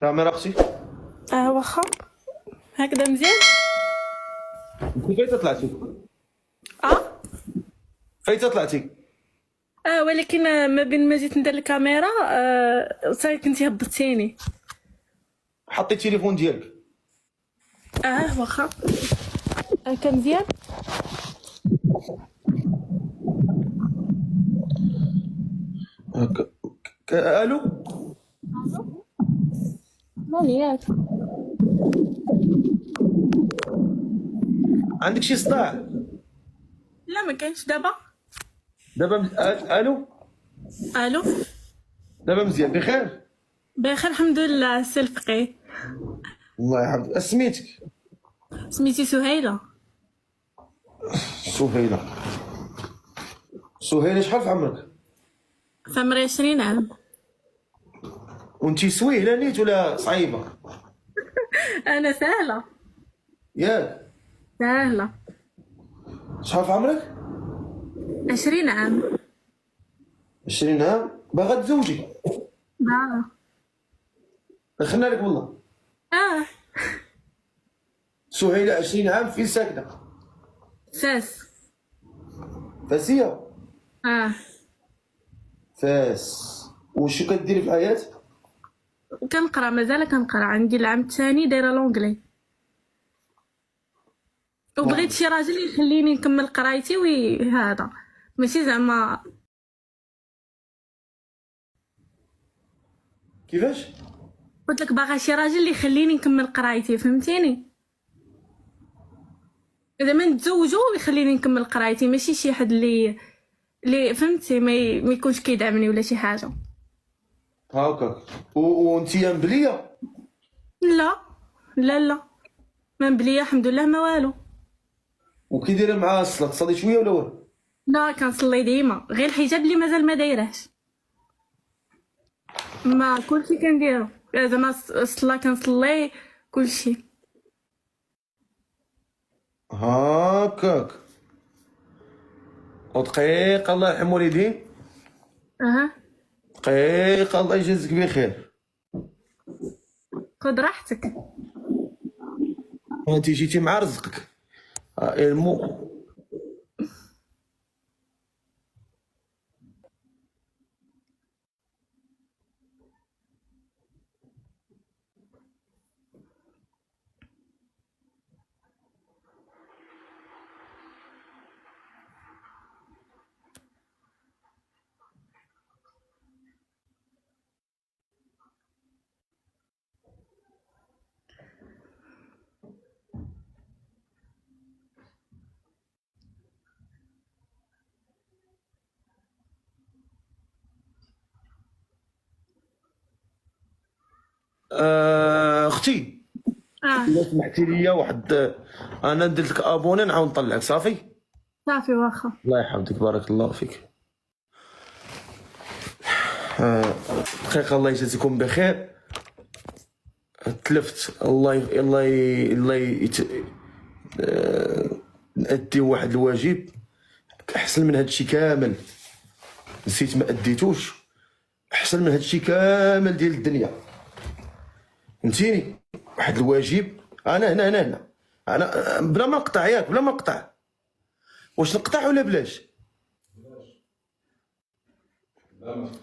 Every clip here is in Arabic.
كاميرا اختي. واخا هكذا مزيان. انت فايته طلعتي. اه فايته طلعتي. ولكن ما بين ما جيت ندير الكاميرا صافي كنتي هبطتيني. حطي التليفون ديالك. واخا هكا مزيان. هكا. الو. مالياك؟ عندك شي صداع؟ لا ما كاينش دابا. دابا الو. الو دابا مزيان بخير. بخير الحمد لله. سي الفقيه. الله يحفظك. سميتك؟ سميتي سهيله. سهيله. سهيله شحال في عمرك؟ في عمري 20 عام. وانتي سويله نيت ولا صعيبه؟ انا سهله ياك. سهله. شحال في عمرك؟ 20 عام. 20 عام. باغا تزوجي؟ دخلنا لك والله. اه سهيله 20 عام، فين ساكنه؟ فاس. فاسيه. اه فاس. وشو كديري في الحياه؟ كنقرا، مازال كنقرا، عندي العام الثاني دايره لونجلي، وبغيت شي راجل يخليني نكمل قرايتي وهذا ماشي زعما. كيفاش؟ قلت لك باغا شي راجل اللي يخليني نكمل قرايتي، فهمتيني؟ زعما نتزوجو ويخليني نكمل قرايتي، ماشي شي حد اللي فهمتي ما يكونش كيدعمني ولا شي حاجه. هاكاك. وانتي مبليه؟ لا لا لا، ما بليا الحمد لله ما والو. وكي دايره مع الصلاه، تصلي شويه ولا والو؟ لا كنصلي ديما، غير الحجاب اللي مازال ما دايرهش. ما كلشي كنديرو، زعما الصلاه كنصلي كلشي. هاكاك. ودقيقه الله يرحم والدين. دقيقه الله يجازيك بخير. خذ راحتك. انت جيتي مع رزقك. المو. اختي. الا سمحتي لي واحد، انا درت لك ابوني، نعاود نطلعك صافي. صافي واخا. الله يحفظك، بارك الله فيك. دقيقه الله يجازيكم بخير. تلفت. نأدي واحد الواجب احسن من هادشي كامل. نسيت ما اديتوش. احسن من هادشي كامل ديال الدنيا، فهمتيني؟ واحد الواجب. انا هنا انا بلا ما نقطع، ياك بلا ما نقطع. واش نقطع ولا بلاش؟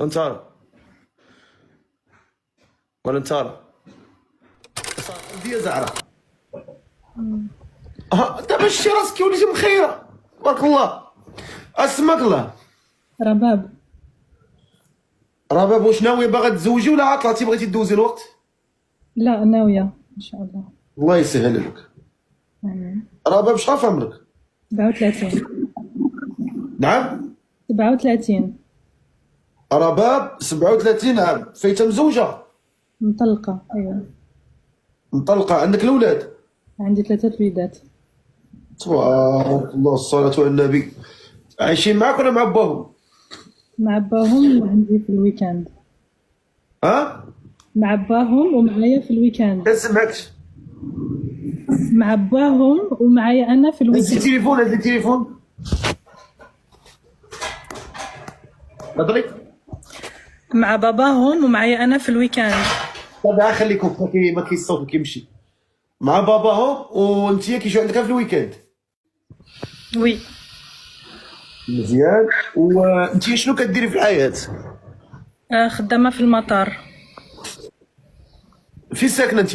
انت راه ولا انت راه ديا زعرة. دابا شتي راسك وليتي مخيره، بارك الله. اسمك الله. رباب. رباب. واش ناويه باغا تزوجي ولا عطلتي بغيتي دوزي الوقت؟ لا ناوية إن شاء الله. الله يسهل لك. رباب شحال في عمرك؟ 37. نعم 37. رباب 37 عام. فايته مزوجه؟ مطلقة أيوة. مطلقه. عندك الاولاد؟ عندي 3 وليدات. تبارك الله، الصلاة على النبي. عايشين معك ولا مع باهم؟ مع باهم وعندي في الويكاند. مع باهم ومعايا في الويكاند. ما سمعكش. مع باهم ومعايا أنا في هز الويكاند. التليفون، هز التليفون. هضري. مع باباهم ومعايا أنا في الويكاند. طبعا خليكم ما كيصوت كيمشي مع باباهم. وانت كيجيو عندك في الويكاند؟ وي. مزيان. وانت شنو كديري في الحياه؟ خدامة في المطار. فين ساكنه انت؟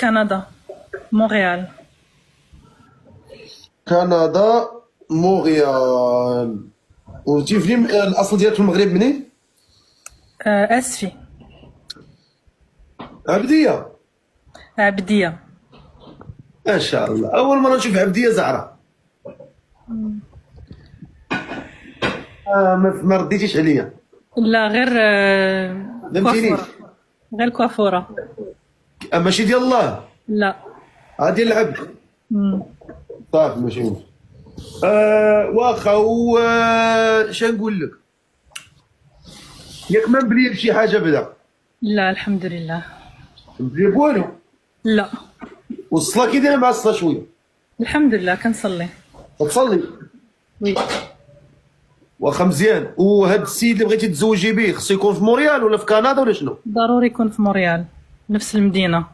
كندا، مونريال. كندا مونريال. وانت فين الاصل ديالك في المغرب منين؟ اسفي. عبديه. عبدية. ما شاء الله، اول مره نشوف عبديه زهره. ما رديتيش عليا. لا غير فهمتيني؟ كوافورة. غير كوافورة. ماشي ديال الله، لا. ديال العبد. صافي ماشي مشكل. واخا. واش نقول لك؟ ياك ما مبلي بشي حاجه بدا؟ لا الحمد لله. مبلي بوالو؟ لا والصلاه كي دايره مع الصلاه شويه؟ الحمد لله كنصلي. تصلي؟ وي. واخا مزيان. وهاد السيد اللي بغيتي تزوجي به خصو يكون في مونريال ولا في كندا ولا شنو؟ ضروري يكون في مونريال، نفس المدينة.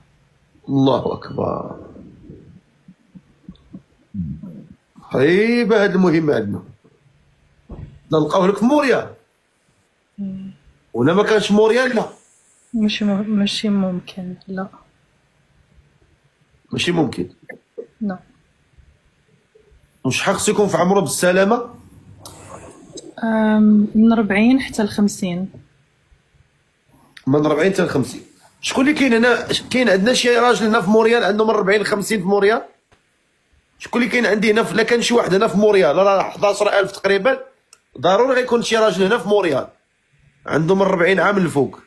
الله اكبر. خايبه هاد المهمه عندنا. نلقاوه لك في مونريال ولا ما كانش مونريال؟ لا ماشي ممكن. لا ماشي ممكن. لا. وشحال خصو يكون في عمره بالسلامه؟ من 40 حتى ل 50. من 40 حتى 50. شكون اللي كاين هنا؟ كاين عندنا شي راجل هنا في مونريال عنده من 40 ل 50 في مونريال؟ شكون اللي كاين عندي هنا لا كان شي واحد هنا في مونريال راه 11000 تقريبا، ضروري غيكون شي راجل هنا في مونريال عنده من 40 عام للفوق.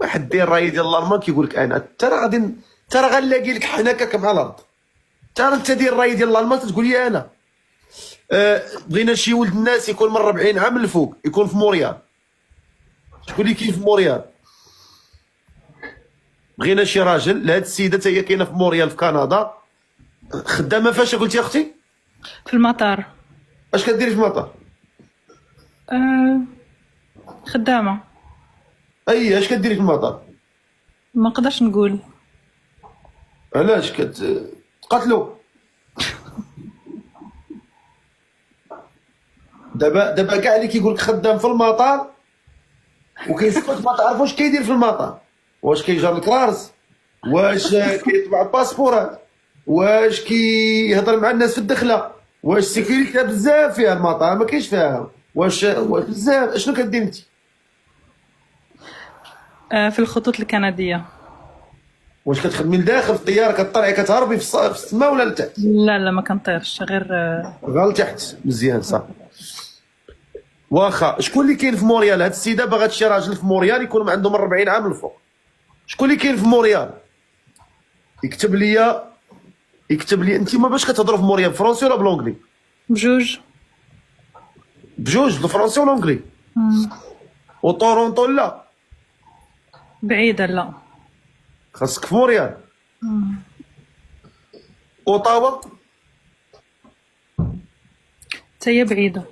واحد دير الراي ديال الالمان كيقول لك انا ترى غادي ترى غنلاقي لك حناكك مع الارض. ترى انت دير الراي ديال الالمان تقول لي انا بغينا شي ولد الناس يكون من 40 عام للفوق يكون في مونريال. شكون اللي كاين في مونريال؟ بغينا شي راجل. لهاد السيده حتى هي كاينه في مونريال في كندا. خدامه فاش قلتي اختي؟ في المطار. اش كديري في المطار؟ خدامة. اش كديري في المطار؟ ما نقدرش نقول. علاش تقاتلوا؟ دابا كاع اللي كيقول لك خدام في المطار وكيسكت ما تعرفوش كيدير في المطار. واش كيجر الكرارس؟ واش كيطبع الباسبورات؟ واش كيهضر مع الناس في الدخله؟ واش سيكوريتي بزاف فيها المطار ما كاينش فيها؟ واش بزاف؟ اشنو كدير انت؟ في الخطوط الكندية. واش كتخدمي لداخل في الطياره كطلعي كتهربي في السماء ولا لتحت؟ لا ما كنطيرش غير غير لتحت. مزيان صافي. واخا. شكون اللي كاين في مونريال؟ هاد السيده باغات شي راجل في مونريال يكون عنده من 40 عام للفوق. شكون اللي كاين في مونريال؟ يكتب لي انت ما باش كتهضروا في مونريال فرونسي ولا بلونجلي؟ بجوج. بجوج الفرونسي والانجلي. وطورونتو لا؟ بعيدة. لا خاصك في مونريال. اوطاوا؟ تاهي بعيدة.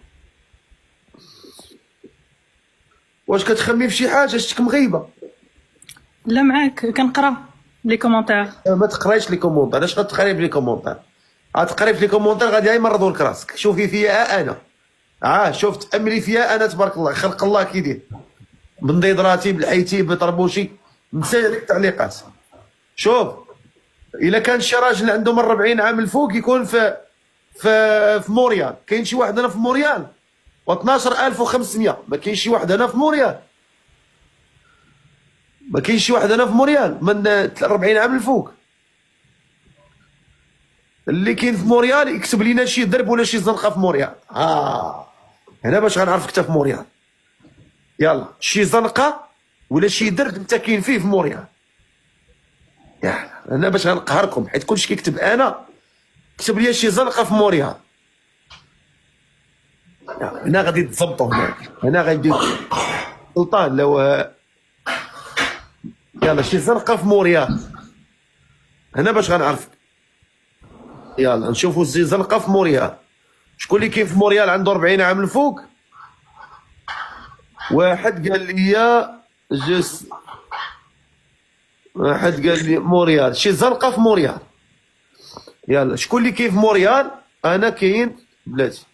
واش كتخمي في شي حاجه؟ شتك مغيبه. لا معاك كنقرا لي كومونتير. ما تقرايش لي كومونتير. علاش غتقراي في لي كومونتير؟ غتقراي في لي كومونتير غادي يمرضوا لك راسك. شوفي فيا انا شوف تاملي فيا انا تبارك الله خلق الله كيدير بنضيضراتي بالحيتي بطربوشي. نسى هذيك التعليقات. شوف الا كان شي راجل عنده من 40 عام الفوق يكون في مونريال. كاين شي واحد هنا في مونريال و12500. ما كاين شي واحد هنا في مونريال. ما كاينش شي واحد هنا في مونريال من 40 عام الفوق. اللي كاين في مونريال يكتب لينا شي درب ولا شي زنقه في مونريال. هنا باش غنعرفك انت في مونريال. يلا شي زنقه ولا شي درب انت كاين فيه في مونريال. انا باش غنقهركم حيت كلشي كيكتب انا. كتب لي شي زنقه في مونريال. هنا غادي تظبطوا. هنا غادي سلطان لو يلا شي زنقه في مونريال. هنا باش غنعرفك. يلا نشوفوا شي زنقه في مونريال. شكون اللي كاين في مونريال عنده 40 عام الفوق؟ واحد قال لي واحد قال لي موريال، شي زنقه في موريال. يلا شكون اللي كاين في موريال؟ انا كاين بلاتي.